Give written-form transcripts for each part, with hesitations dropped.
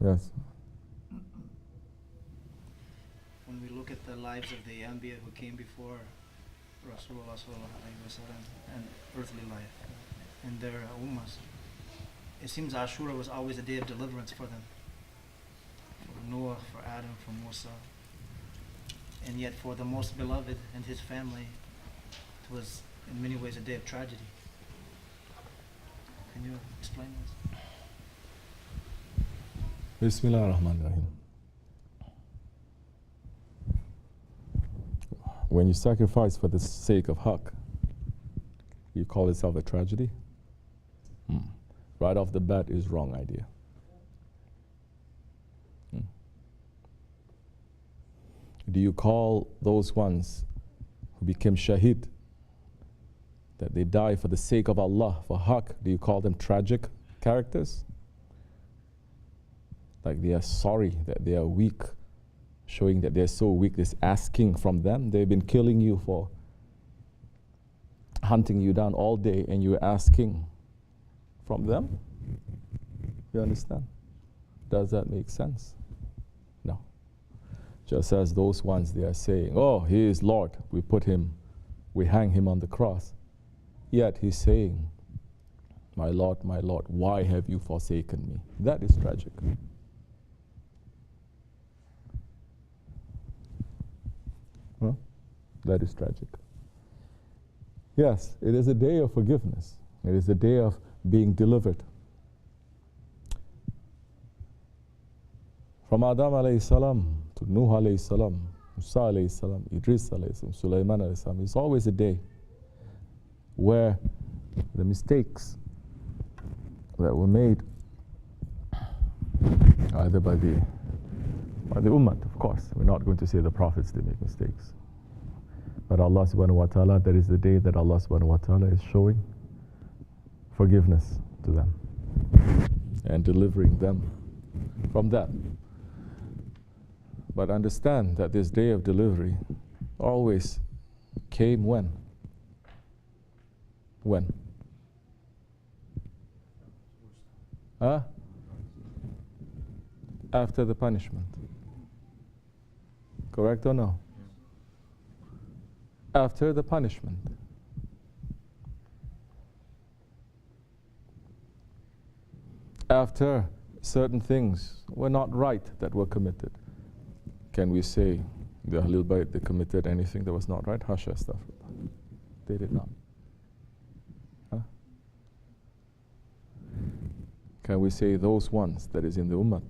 Yes. When we look at the lives of the Anbiya who came before Rasulullah and earthly life and their ummas, it seems Ashura was always a day of deliverance for them. For Noah, for Adam, for Musa. And yet for the most beloved and his family, it was in many ways a day of tragedy. Can you explain this? Bismillah ar-Rahman ar-Rahim. When you sacrifice for the sake of haqq, you call itself a tragedy? Right off the bat is wrong idea. Do you call those ones who became shaheed, that they die for the sake of Allah, for haqq, do you call them tragic characters? Like they are sorry that they are weak, showing that they're so weak, this asking from them. They've been killing you for hunting you down all day, and you're asking from them? You understand? Does that make sense? No. Just as those ones, they are saying, oh, he is Lord, we hang him on the cross. Yet he's saying, my Lord, why have you forsaken me? That is tragic. Huh? That is tragic. Yes, it is a day of forgiveness. It is a day of being delivered. From Adam alayhi salam to Nuh alayhi salam, Musa alayhi salam, Idris alayhi salam, Sulaiman alayhi salam, it's always a day where the mistakes that were made either by the ummah, of course. We're not going to say the prophets, they make mistakes. But Allah subhanahu wa ta'ala, that is the day that Allah subhanahu wa ta'ala is showing forgiveness to them and delivering them from that. But understand that this day of delivery always came when? When? After the punishment. Correct or no? After the punishment. After certain things were not right that were committed. Can we say the Ahlul Bayt, they committed anything that was not right? Hasha, astaghfirullah. They did not. Can we say those ones that is in the Ummah,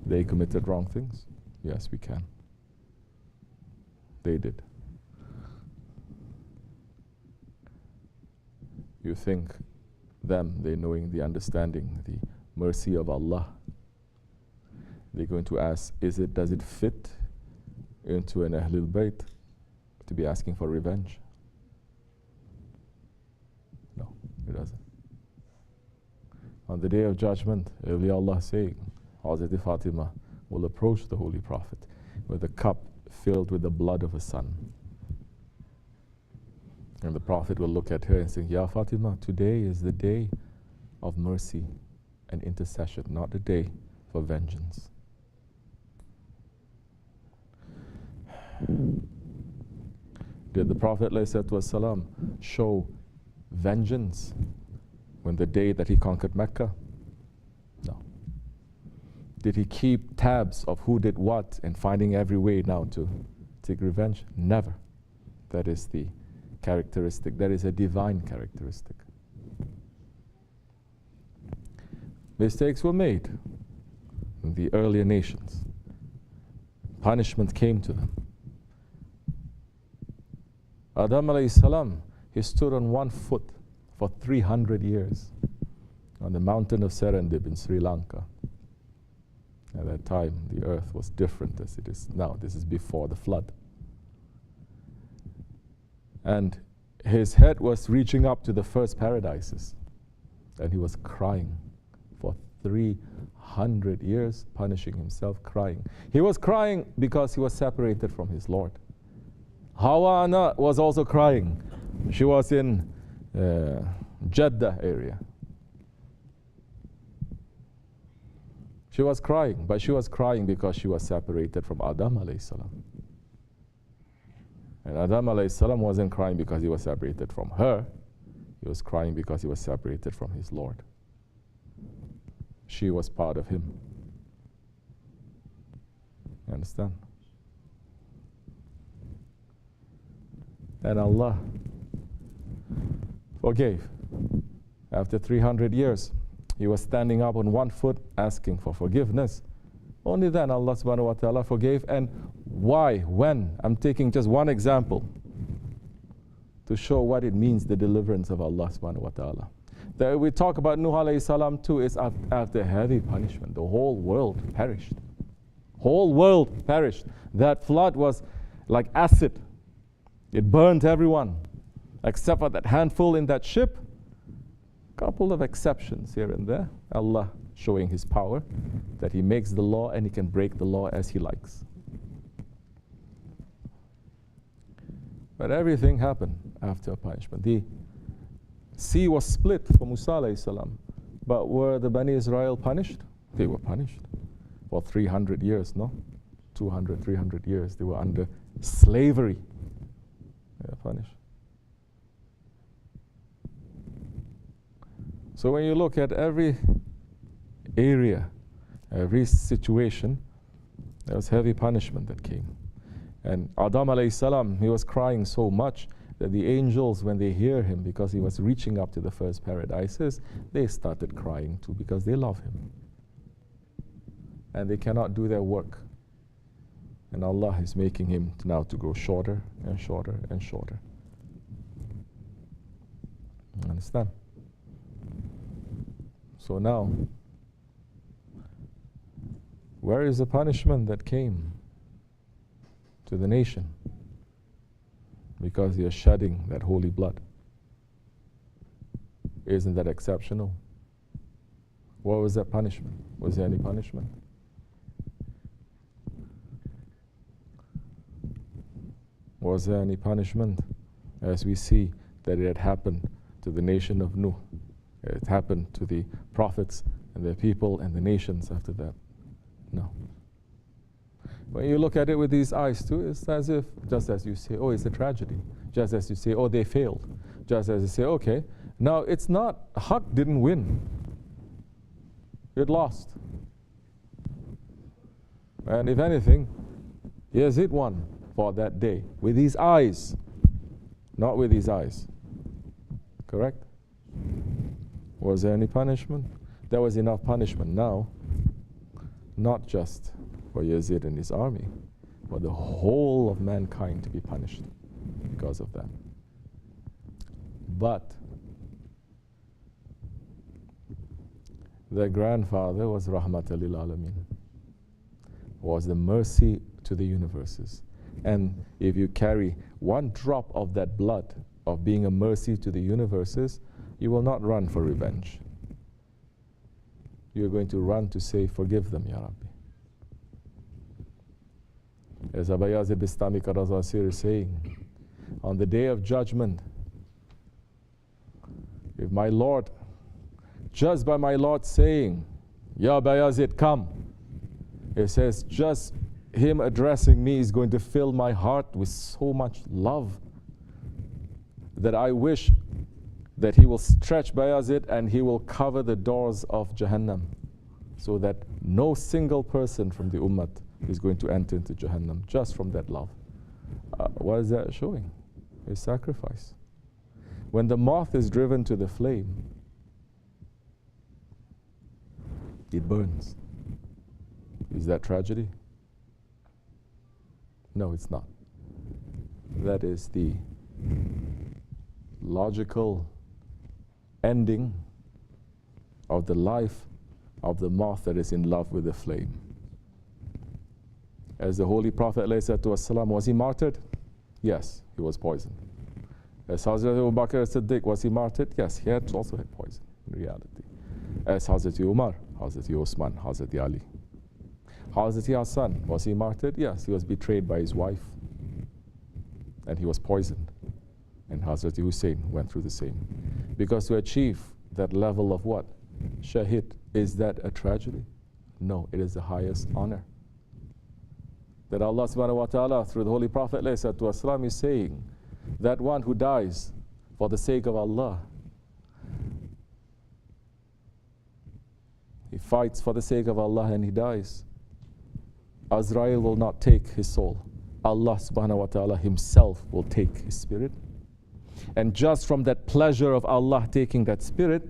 they committed wrong things? Yes, we can. They did. You think them, they knowing the understanding, the mercy of Allah, they're going to ask, does it fit into an Ahlul Bayt to be asking for revenge? No, it doesn't. On the Day of Judgment, awliya Allah saying, Hazrat Fatima will approach the Holy Prophet with a cup filled with the blood of a son. And the Prophet will look at her and say, Ya Fatima, today is the day of mercy and intercession, not the day for vengeance. Did the Prophet ﷺ show vengeance when the day that he conquered Mecca? No. Did he keep tabs of who did what and finding every way now to take revenge? Never. That is the characteristic. That is a divine characteristic. Mistakes were made in the earlier nations. Punishment came to them. Adam alayhi salam, he stood on one foot for 300 years on the mountain of Serendip in Sri Lanka. At that time, the earth was different as it is now. This is before the flood. And his head was reaching up to the first paradises. And he was crying for 300 years, punishing himself, crying. He was crying because he was separated from his Lord. Hawa was also crying. She was in Jeddah area. She was crying, but she was crying because she was separated from Adam alayhi salam. And Adam alayhi salam wasn't crying because he was separated from her. He was crying because he was separated from his Lord. She was part of him. You understand? And Allah forgave. After 300 years, he was standing up on one foot asking for forgiveness. Only then Allah subhanahu wa ta'ala forgave. And why? When? I'm taking just one example to show what it means, the deliverance of Allah subhanahu wa ta'ala. That we talk about Nuh alayhi salam too is after heavy punishment. The whole world perished. Whole world perished. That flood was like acid. It burned everyone except for that handful in that ship. Couple of exceptions here and there. Allah showing his power, that he makes the law and he can break the law as he likes. But everything happened after punishment. The sea was split for Musa alayhi salam. But were the Bani Israel punished? They were punished. For 300 years, no? 200, 300 years. They were under slavery. They were punished. So when you look at every area, every situation, there was heavy punishment that came. And Adam alayhi salam, he was crying so much that the angels, when they hear him, because he was reaching up to the first paradises, they started crying too because they love him. And they cannot do their work. And Allah is making him now to grow shorter and shorter and shorter. You understand? So now, where is the punishment that came to the nation? Because they are shedding that holy blood. Isn't that exceptional? What was that punishment? Was there any punishment? Was there any punishment? As we see that it had happened to the nation of Nuh. It happened to the prophets and their people and the nations after that. No. When you look at it with these eyes too, it's as if, just as you say, oh, it's a tragedy. Just as you say, oh, they failed. Just as you say, okay, now it's not, Haq didn't win. It lost. And if anything, Yazid won for that day. With his eyes. Not with his eyes. Correct? Was there any punishment? There was enough punishment now, not just for Yazid and his army, but the whole of mankind to be punished because of that. But their grandfather was Rahmatan lil Alameen, was the mercy to the universes. And if you carry one drop of that blood of being a mercy to the universes, you will not run for revenge. You're going to run to say, forgive them, Ya Rabbi. As Abba Yazid Bistami Karazasir is saying, on the day of judgment, if my Lord, just by my Lord saying, Ya Abba Yazid, come, it says, just him addressing me is going to fill my heart with so much love that I wish that he will stretch Bayazid and he will cover the doors of Jahannam so that no single person from the Ummah is going to enter into Jahannam just from that love. What is that showing? It's sacrifice. When the moth is driven to the flame, it burns. Is that tragedy? No, it's not. That is the logical ending of the life of the moth that is in love with the flame. As the Holy Prophet ﷺ, was he martyred? Yes, he was poisoned. As Hazrat Abu Bakr as-Siddiq, was he martyred? Yes, he had also had poison in reality. As Hazrat Umar, Hazrat Osman, Hazrat Ali. Hazrat Hassan, was he martyred? Yes, he was betrayed by his wife and he was poisoned. And Hazrat Hussein went through the same. Because to achieve that level of what? Shahid, is that a tragedy? No, it is the highest honor. That Allah subhanahu wa ta'ala, through the Holy Prophet ﷺ, is saying that one who dies for the sake of Allah, he fights for the sake of Allah and he dies, Azrael will not take his soul. Allah subhanahu wa ta'ala himself will take his spirit. And just from that pleasure of Allah taking that spirit,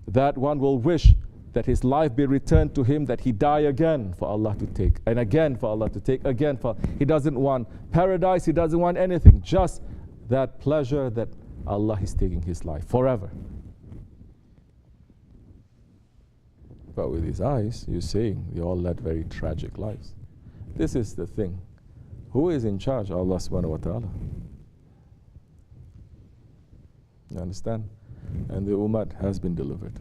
that one will wish that his life be returned to him, that he die again for Allah to take, and again for Allah to take, again for... He doesn't want paradise, he doesn't want anything, just that pleasure that Allah is taking his life forever. But with his eyes, you're saying they all led very tragic lives. This is the thing. Who is in charge? Allah subhanahu wa ta'ala. You understand? And the ummah has been delivered.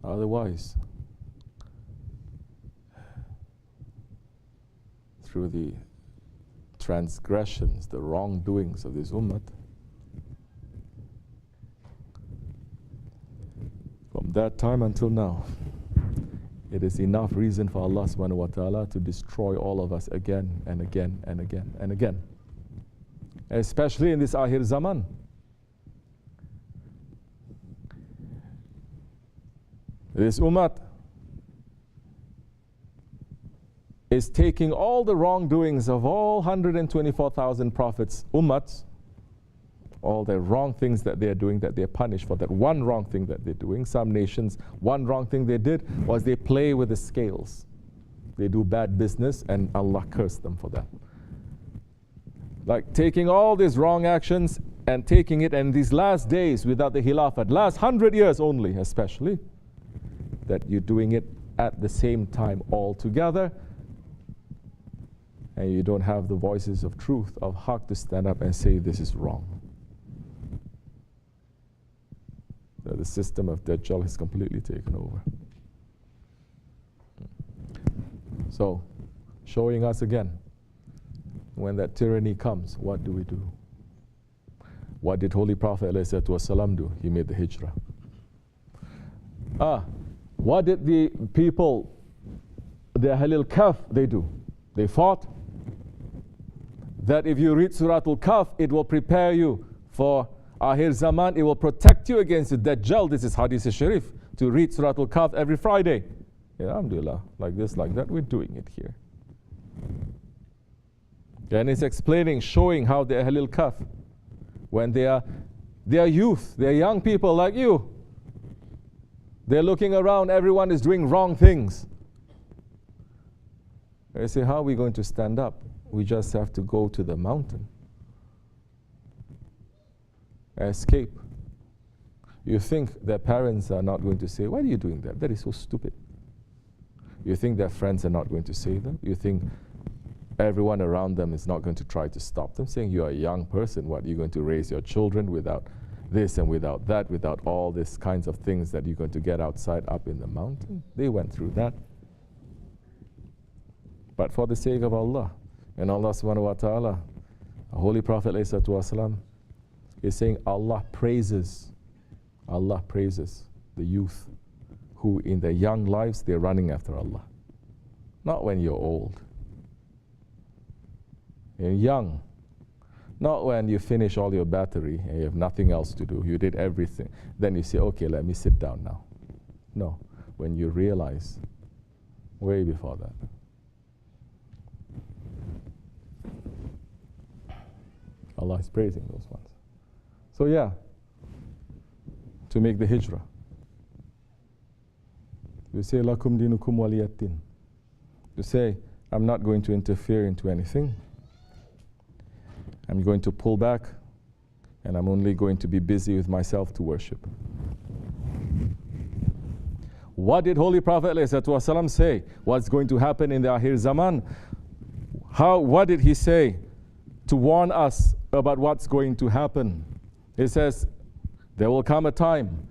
Otherwise, through the transgressions, the wrongdoings of this ummah, from that time until now, it is enough reason for Allah subhanahu wa ta'ala to destroy all of us again and again and again and again. Especially in this Akhir Zaman. This ummah is taking all the wrongdoings of all 124,000 prophets, ummahs, all the wrong things that they're doing, that they're punished for, that one wrong thing that they're doing. Some nations, one wrong thing they did was they play with the scales. They do bad business and Allah cursed them for that. Like taking all these wrong actions and taking it, and these last days without the Khilafat, last 100 years only especially, that you're doing it at the same time all together, and you don't have the voices of truth, of haqq, to stand up and say this is wrong. That the system of Dajjal has completely taken over. So, showing us again, when that tyranny comes, what do we do? What did Holy Prophet ﷺ do? He made the hijrah. What did the people, the Ahlul Kahf, they do? They fought. That if you read Surah Al-Kahf, it will prepare you for Akhir Zaman, it will protect you against the Dajjal. This is Hadith Sharif, to read Surah Al-Kahf every Friday. Yeah, alhamdulillah, like this, like that, we're doing it here. And it's explaining, showing how the Ahlul Kahf, when they are youth, they are young people like you. They're looking around, everyone is doing wrong things. They say, how are we going to stand up? We just have to go to the mountain. Escape. You think their parents are not going to say, why are you doing that? That is so stupid. You think their friends are not going to say that? You think everyone around them is not going to try to stop them, saying you're a young person, what, you're going to raise your children without this and without that, without all these kinds of things that you're going to get outside up in the mountain? They went through that. But for the sake of Allah, and Allah subhanahu wa ta'ala, the Holy Prophet ﷺ is saying Allah praises the youth who in their young lives they're running after Allah. Not when you're old. You're young. Not when you finish all your battery and you have nothing else to do. You did everything. Then you say, okay, let me sit down now. No. When you realize, way before that. Allah is praising those ones. So yeah, to make the hijrah. You say, Lakum dinukum waliyatin. You say, I'm not going to interfere into anything. I'm going to pull back, and I'm only going to be busy with myself to worship. What did Holy Prophet ﷺ say? What's going to happen in the Akhir Zaman? What did he say to warn us about what's going to happen? He says, there will come a time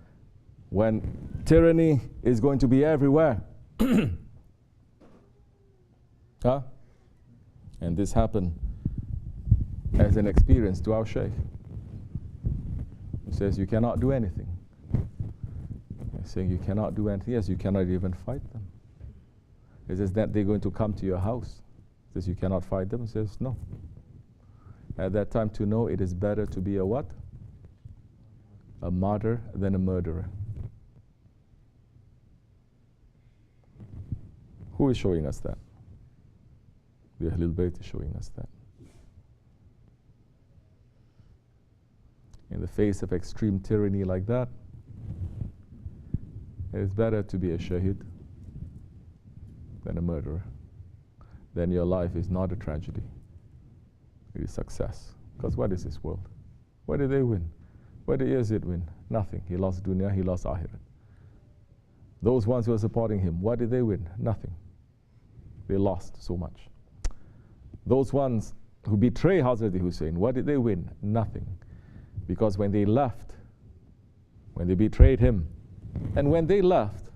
when tyranny is going to be everywhere. And this happened as an experience to our Shaykh. He says you cannot do anything. He's saying you cannot do anything. Yes, you cannot even fight them. He says that they're going to come to your house. He says you cannot fight them. He says no. At that time to know it is better to be a what? A martyr than a murderer. Who is showing us that? The Ahlul Bayt is showing us that. In the face of extreme tyranny like that, it is better to be a shaheed than a murderer. Then your life is not a tragedy. It is success. Because what is this world? What did they win? What did Yazid win? Nothing. He lost dunya, he lost akhirat. Those ones who were supporting him, what did they win? Nothing. They lost so much. Those ones who betray Hazrat Hussein, what did they win? Nothing. Because when they left, when they betrayed him, and when they left,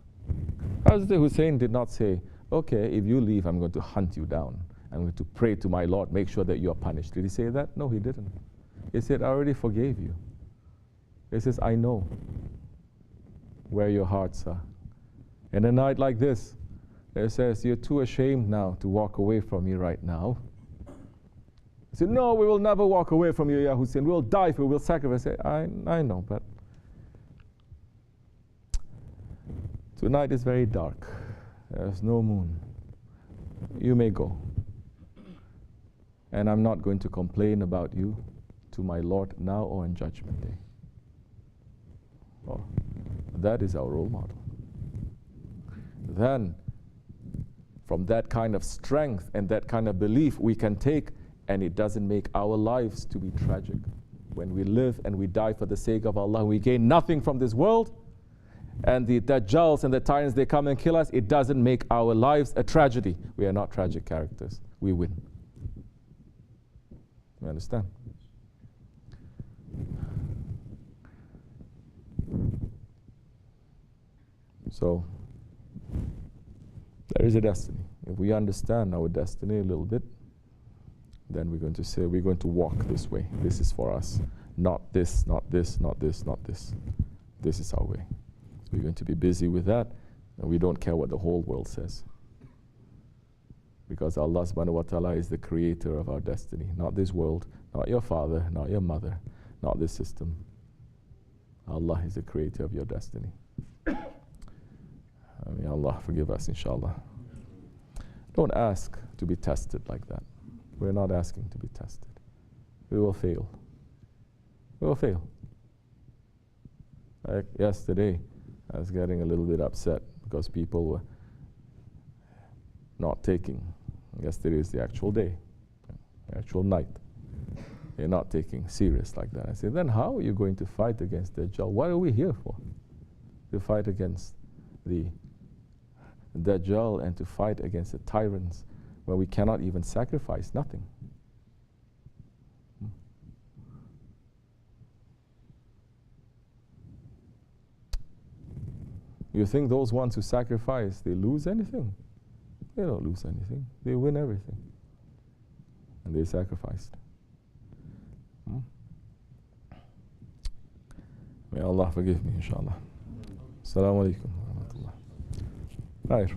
Hazrat Hussein did not say, okay, if you leave, I'm going to hunt you down. I'm going to pray to my Lord, make sure that you are punished. Did he say that? No, he didn't. He said, I already forgave you. He says, I know where your hearts are. In a night like this, it says, you're too ashamed now to walk away from me right now. He said, no, we will never walk away from you, Ya Hussein. We'll die for you, we'll sacrifice. I know, but tonight is very dark. There's no moon. You may go. And I'm not going to complain about you to my Lord now or on Judgment Day. Oh, that is our role model. Then, from that kind of strength and that kind of belief we can take, and it doesn't make our lives to be tragic. When we live and we die for the sake of Allah, we gain nothing from this world, and the Dajjals and the tyrants, they come and kill us, it doesn't make our lives a tragedy. We are not tragic characters. We win. You understand? So, there is a destiny. If we understand our destiny a little bit, then we're going to say, we're going to walk this way. This is for us. Not this, not this, not this, not this. This is our way. We're going to be busy with that, and we don't care what the whole world says. Because Allah subhanahu wa ta'ala is the creator of our destiny. Not this world, not your father, not your mother, not this system. Allah is the creator of your destiny. May Allah forgive us, inshallah. Don't ask to be tested like that. We're not asking to be tested. We will fail. We will fail. Like yesterday, I was getting a little bit upset because people were not taking. Yesterday is the actual day, the actual night. They're not taking serious like that. I said, then how are you going to fight against Dajjal? What are we here for? To fight against the Dajjal and to fight against the tyrants where we cannot even sacrifice nothing. You think those ones who sacrifice, they lose anything? They don't lose anything. They win everything. And they sacrificed. May Allah forgive me, inshallah. Assalamu alaikum wa rahmatullah. Right.